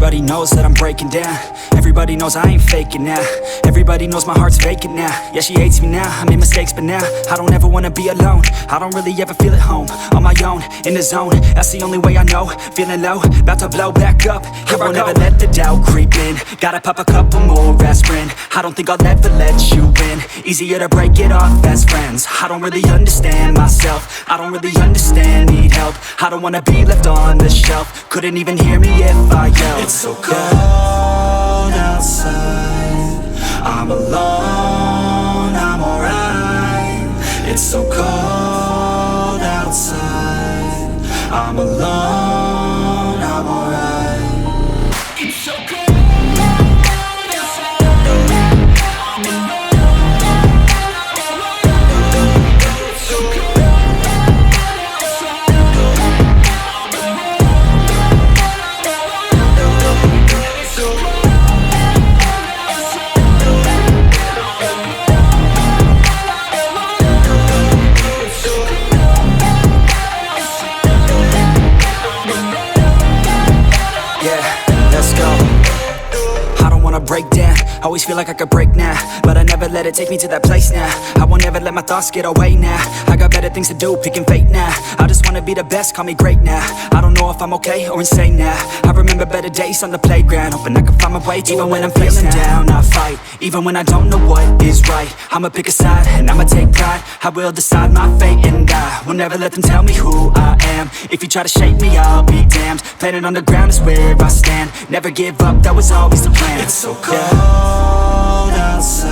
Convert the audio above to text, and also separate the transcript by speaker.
Speaker 1: Everybody knows that I'm breaking down. Everybody knows I ain't faking now. Everybody knows my heart's vacant now. Yeah, she hates me now, I made mistakes but now I don't ever wanna be alone. I don't really ever feel at home. On my own, in the zone, that's the only way I know. Feeling low, about to blow back up. Here I won't ever let the doubt creep in. Gotta pop a couple more aspirin. I don't think I'll ever let you in. Easier to break it off best friends. I don't really understand myself. I don't really understand, need help. I don't wanna be left on the shelf. Couldn't even hear me if I yelled. It's so cold outside, I'm alone, I'm alright. It's so cold outside, I'm alone, I'm alright. It's so cold. Break down, always feel like I could break now, but I never let it take me to that place now. I won't ever let my thoughts get away now. I got better things to do, picking fate now. I just wanna be the best, call me great now. I don't know if I'm okay or insane now. I remember better days on the playground, hoping I can find my way to even when I'm feeling down, I fight. Even when I don't know what is right, I'ma pick a side and I'ma take pride. I will decide my fate and I will never let them tell me who I am. If you try to shake me, I'll be damned. Planet on the ground is where I stand. Never give up, that was always the plan. It's so cold outside,